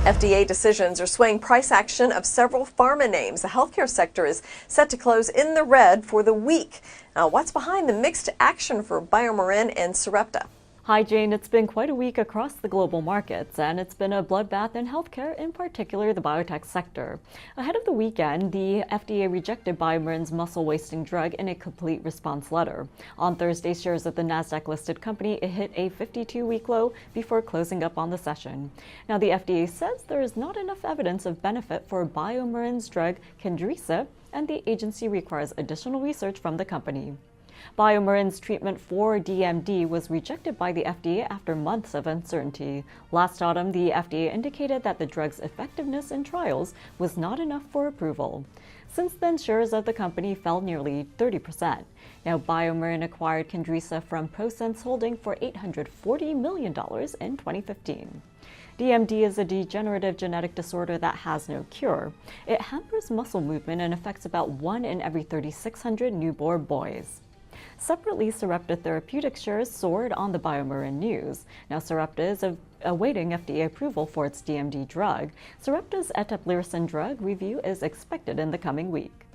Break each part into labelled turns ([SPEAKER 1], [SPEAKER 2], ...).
[SPEAKER 1] FDA decisions are swaying price action of several pharma names. The healthcare sector is set to close in the red for the week. Now, what's behind the mixed action for BioMarin and Sarepta?
[SPEAKER 2] Hi, Jane. It's been quite a week across the global markets, and it's been a bloodbath in healthcare, in particular the biotech sector. Ahead of the weekend, the FDA rejected BioMarin's muscle-wasting drug in a complete response letter. On Thursday, shares of the NASDAQ-listed company hit a 52-week low before closing up on the session. Now, the FDA says there is not enough evidence of benefit for BioMarin's drug Kendrisa, and the agency requires additional research from the company. BioMarin's treatment for DMD was rejected by the FDA after months of uncertainty. Last autumn, the FDA indicated that the drug's effectiveness in trials was not enough for approval. Since then, shares of the company fell nearly 30%. Now, BioMarin acquired Kendrisa from ProSense Holding for $840 million in 2015. DMD is a degenerative genetic disorder that has no cure. It hampers muscle movement and affects about 1 in every 3,600 newborn boys. Separately, Sarepta Therapeutics shares soared on the BioMarin news. Now, Sarepta is awaiting FDA approval for its DMD drug. Sarepta's eteplirsen drug review is expected in the coming week.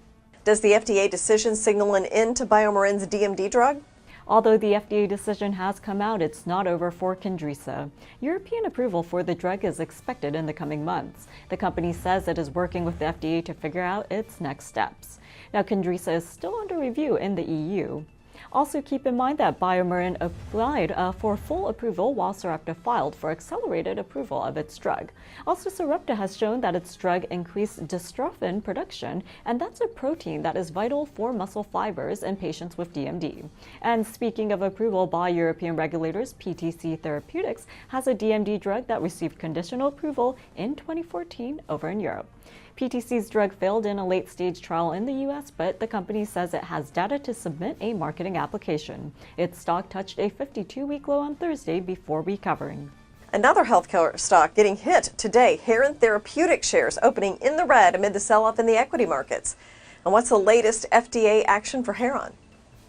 [SPEAKER 1] Does the FDA decision signal an end to BioMarin's DMD drug?
[SPEAKER 2] Although the FDA decision has come out, it's not over for Kendrisa. European approval for the drug is expected in the coming months. The company says it is working with the FDA to figure out its next steps. Now, Kendrisa is still under review in the EU. Also, keep in mind that BioMarin applied for full approval while Sarepta filed for accelerated approval of its drug. Also, Sarepta has shown that its drug increased dystrophin production, and that's a protein that is vital for muscle fibers in patients with DMD. And speaking of approval by European regulators, PTC Therapeutics has a DMD drug that received conditional approval in 2014 over in Europe. PTC's drug failed in a late-stage trial in the U.S., but the company says it has data to submit a marketing application. Its stock touched a 52-week low on Thursday before recovering.
[SPEAKER 1] Another healthcare stock getting hit today, Heron Therapeutics shares opening in the red amid the sell-off in the equity markets. And what's the latest FDA action for Heron?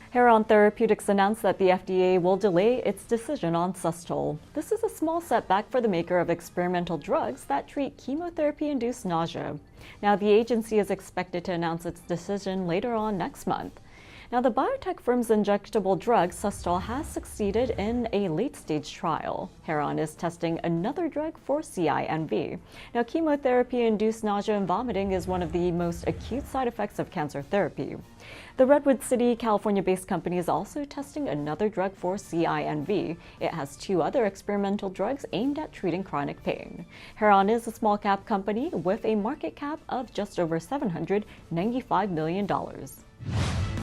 [SPEAKER 2] Heron Therapeutics announced that the FDA will delay its decision on Sustol. This is a small setback for the maker of experimental drugs that treat chemotherapy-induced nausea. Now, the agency is expected to announce its decision later on next month. Now, the biotech firm's injectable drug, Sustol, has succeeded in a late-stage trial. Heron is testing another drug for CINV. Now, chemotherapy-induced nausea and vomiting is one of the most acute side effects of cancer therapy. The Redwood City, California-based company is also testing another drug for CINV. It has 2 other experimental drugs aimed at treating chronic pain. Heron is a small-cap company with a market cap of just over $795 million.